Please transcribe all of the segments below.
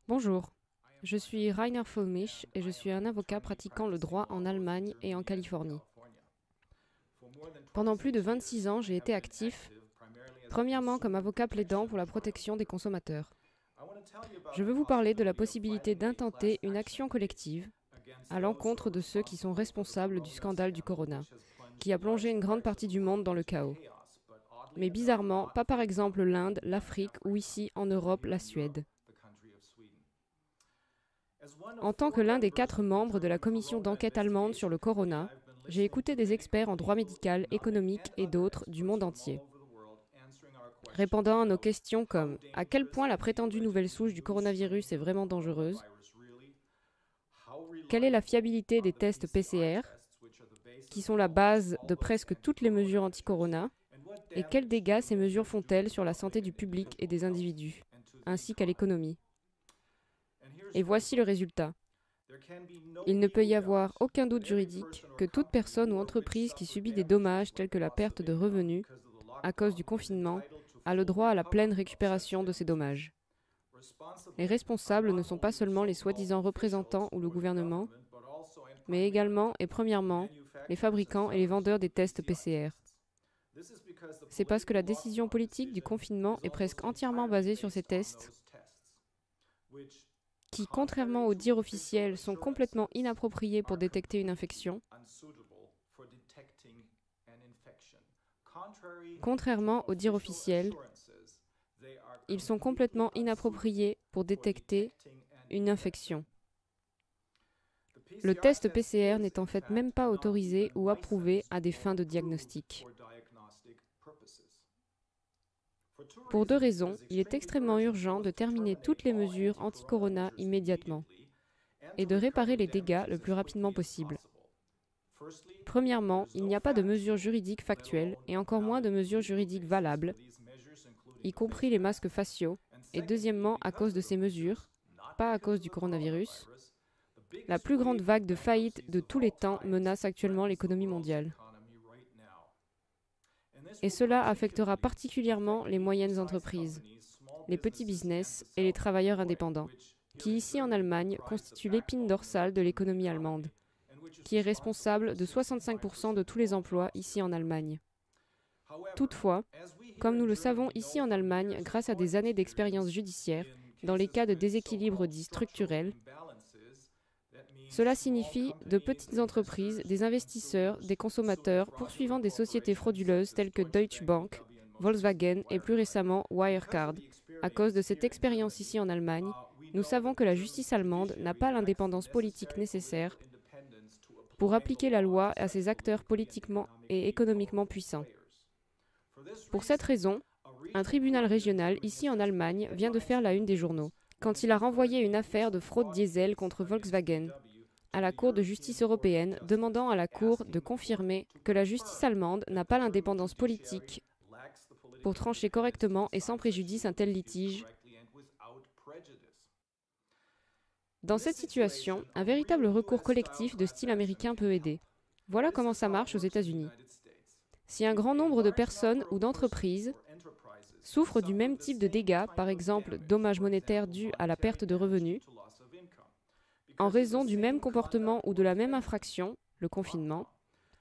Bonjour, je suis Rainer Vollmich et je suis un avocat pratiquant le droit en Allemagne et en Californie. Pendant plus de 26 ans, j'ai été actif, premièrement comme avocat plaidant pour la protection des consommateurs. Je veux vous parler de la possibilité d'intenter une action collective à l'encontre de ceux qui sont responsables du scandale du corona, qui a plongé une grande partie du monde dans le chaos. Mais bizarrement, pas par exemple l'Inde, l'Afrique ou ici en Europe, la Suède. En tant que l'un des 4 membres de la commission d'enquête allemande sur le corona, j'ai écouté des experts en droit médical, économique et d'autres du monde entier, répondant à nos questions comme à quel point la prétendue nouvelle souche du coronavirus est vraiment dangereuse, quelle est la fiabilité des tests PCR, qui sont la base de presque toutes les mesures anti-corona, et quels dégâts ces mesures font-elles sur la santé du public et des individus, ainsi qu'à l'économie. Et voici le résultat. Il ne peut y avoir aucun doute juridique que toute personne ou entreprise qui subit des dommages tels que la perte de revenus à cause du confinement a le droit à la pleine récupération de ces dommages. Les responsables ne sont pas seulement les soi-disant représentants ou le gouvernement, mais également et premièrement les fabricants et les vendeurs des tests PCR. C'est parce que la décision politique du confinement est presque entièrement basée sur ces tests qui, contrairement aux dires officiels, sont complètement inappropriés pour détecter une infection. Contrairement aux dires officiels, ils sont complètement inappropriés pour détecter une infection. Le test PCR n'est en fait même pas autorisé ou approuvé à des fins de diagnostic. Pour 2 raisons, il est extrêmement urgent de terminer toutes les mesures anti-corona immédiatement et de réparer les dégâts le plus rapidement possible. Premièrement, il n'y a pas de mesures juridiques factuelles et encore moins de mesures juridiques valables, y compris les masques faciaux, et deuxièmement, à cause de ces mesures, pas à cause du coronavirus, la plus grande vague de faillites de tous les temps menace actuellement l'économie mondiale. Et cela affectera particulièrement les moyennes entreprises, les petits business et les travailleurs indépendants, qui ici en Allemagne constituent l'épine dorsale de l'économie allemande, qui est responsable de 65% de tous les emplois ici en Allemagne. Toutefois, comme nous le savons ici en Allemagne grâce à des années d'expérience judiciaire, dans les cas de déséquilibre dits structurels, cela signifie de petites entreprises, des investisseurs, des consommateurs poursuivant des sociétés frauduleuses telles que Deutsche Bank, Volkswagen et plus récemment Wirecard. À cause de cette expérience ici en Allemagne, nous savons que la justice allemande n'a pas l'indépendance politique nécessaire pour appliquer la loi à ces acteurs politiquement et économiquement puissants. Pour cette raison, un tribunal régional ici en Allemagne vient de faire la une des journaux, quand il a renvoyé une affaire de fraude diesel contre Volkswagen à la Cour de justice européenne, demandant à la Cour de confirmer que la justice allemande n'a pas l'indépendance politique pour trancher correctement et sans préjudice un tel litige. Dans cette situation, un véritable recours collectif de style américain peut aider. Voilà comment ça marche aux États-Unis. Si un grand nombre de personnes ou d'entreprises souffrent du même type de dégâts, par exemple dommages monétaires dus à la perte de revenus, en raison du même comportement ou de la même infraction, le confinement,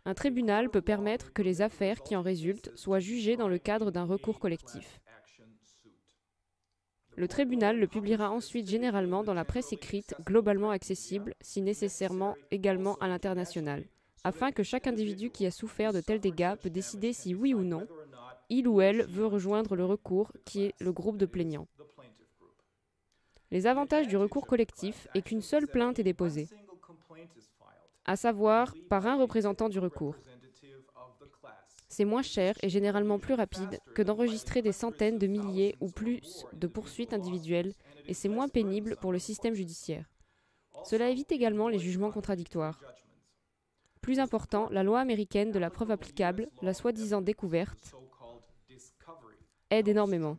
un tribunal peut permettre que les affaires qui en résultent soient jugées dans le cadre d'un recours collectif. Le tribunal le publiera ensuite généralement dans la presse écrite, globalement accessible, si nécessairement également à l'international, afin que chaque individu qui a souffert de tels dégâts peut décider si oui ou non, il ou elle veut rejoindre le recours qui est le groupe de plaignants. Les avantages du recours collectif est qu'une seule plainte est déposée, à savoir par un représentant du recours. C'est moins cher et généralement plus rapide que d'enregistrer des centaines de milliers ou plus de poursuites individuelles et c'est moins pénible pour le système judiciaire. Cela évite également les jugements contradictoires. Plus important, la loi américaine de la preuve applicable, la soi-disant découverte, aide énormément.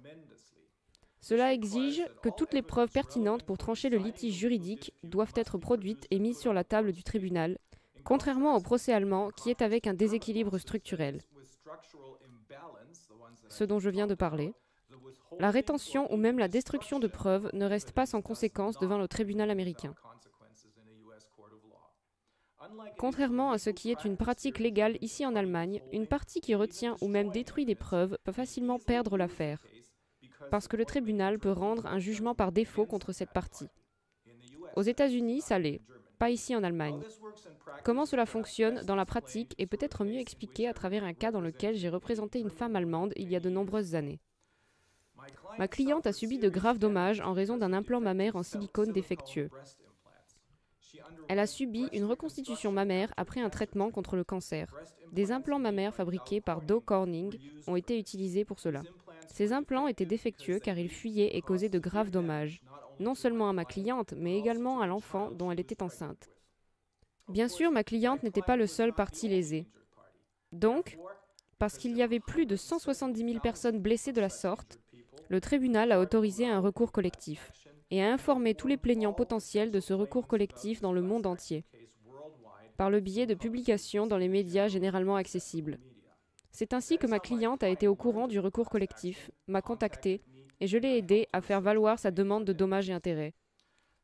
Cela exige que toutes les preuves pertinentes pour trancher le litige juridique doivent être produites et mises sur la table du tribunal, contrairement au procès allemand qui est avec un déséquilibre structurel, ce dont je viens de parler, La rétention ou même la destruction de preuves ne reste pas sans conséquence devant le tribunal américain. Contrairement à ce qui est une pratique légale ici en Allemagne, une partie qui retient ou même détruit des preuves peut facilement perdre l'affaire, parce que le tribunal peut rendre un jugement par défaut contre cette partie. Aux États-Unis, ça l'est, pas ici en Allemagne. Comment cela fonctionne dans la pratique est peut-être mieux expliqué à travers un cas dans lequel j'ai représenté une femme allemande il y a de nombreuses années. Ma cliente a subi de graves dommages en raison d'un implant mammaire en silicone défectueux. Elle a subi une reconstitution mammaire après un traitement contre le cancer. Des implants mammaires fabriqués par Doe Corning ont été utilisés pour cela. Ces implants étaient défectueux car ils fuyaient et causaient de graves dommages, non seulement à ma cliente, mais également à l'enfant dont elle était enceinte. Bien sûr, ma cliente n'était pas le seul parti lésé. Donc, parce qu'il y avait plus de 170 000 personnes blessées de la sorte, le tribunal a autorisé un recours collectif et a informé tous les plaignants potentiels de ce recours collectif dans le monde entier, par le biais de publications dans les médias généralement accessibles. C'est ainsi que ma cliente a été au courant du recours collectif, m'a contactée et je l'ai aidée à faire valoir sa demande de dommages et intérêts.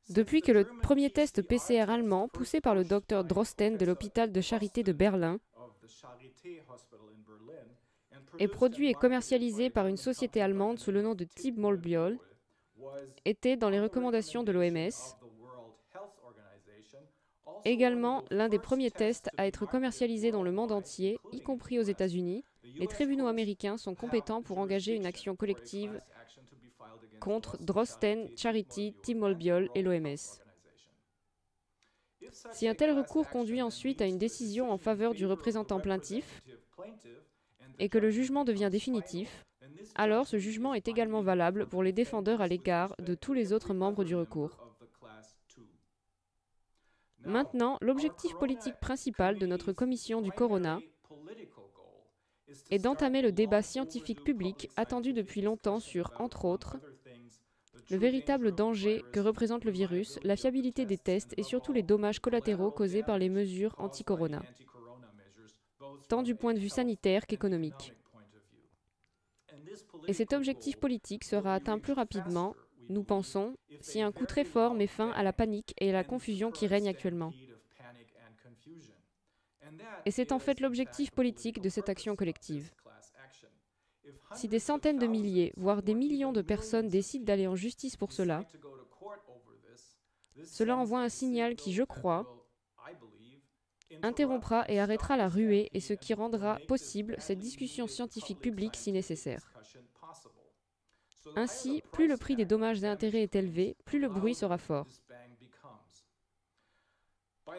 Depuis que le premier test PCR allemand, poussé par le docteur Drosten de l'hôpital de Charité de Berlin, est produit et commercialisé par une société allemande sous le nom de Tibmolbiol, était dans les recommandations de l'OMS, également l'un des premiers tests à être commercialisé dans le monde entier, y compris aux États-Unis. Les tribunaux américains sont compétents pour engager une action collective contre Drosten, Charity, Tibmolbiol et l'OMS. Si un tel recours conduit ensuite à une décision en faveur du représentant plaintif et que le jugement devient définitif, alors ce jugement est également valable pour les défendeurs à l'égard de tous les autres membres du recours. Maintenant, l'objectif politique principal de notre commission du Corona est d'entamer le débat scientifique public attendu depuis longtemps sur, entre autres, le véritable danger que représente le virus, la fiabilité des tests et surtout les dommages collatéraux causés par les mesures anti-corona, tant du point de vue sanitaire qu'économique. Et cet objectif politique sera atteint plus rapidement, nous pensons, si un coup très fort met fin à la panique et à la confusion qui règnent actuellement. Et c'est en fait l'objectif politique de cette action collective. Si des centaines de milliers, voire des millions de personnes décident d'aller en justice pour cela, cela envoie un signal qui, je crois, interrompra et arrêtera la ruée et ce qui rendra possible cette discussion scientifique publique si nécessaire. Ainsi, plus le prix des dommages et intérêts est élevé, plus le bruit sera fort.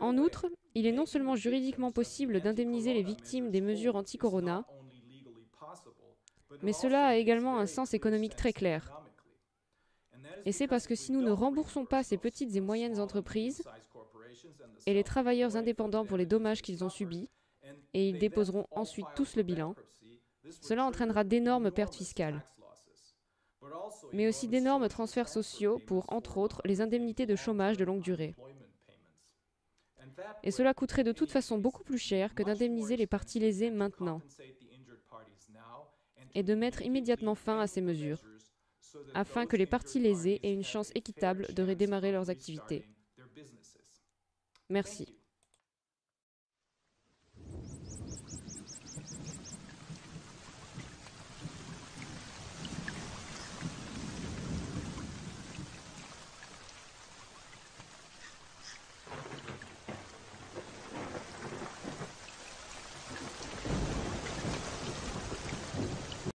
En outre, il est non seulement juridiquement possible d'indemniser les victimes des mesures anti-corona, mais cela a également un sens économique très clair. Et c'est parce que si nous ne remboursons pas ces petites et moyennes entreprises et les travailleurs indépendants pour les dommages qu'ils ont subis, et ils déposeront ensuite tous le bilan, cela entraînera d'énormes pertes fiscales, mais aussi d'énormes transferts sociaux pour, entre autres, les indemnités de chômage de longue durée. Et cela coûterait de toute façon beaucoup plus cher que d'indemniser les parties lésées maintenant et de mettre immédiatement fin à ces mesures, afin que les parties lésées aient une chance équitable de redémarrer leurs activités. Merci.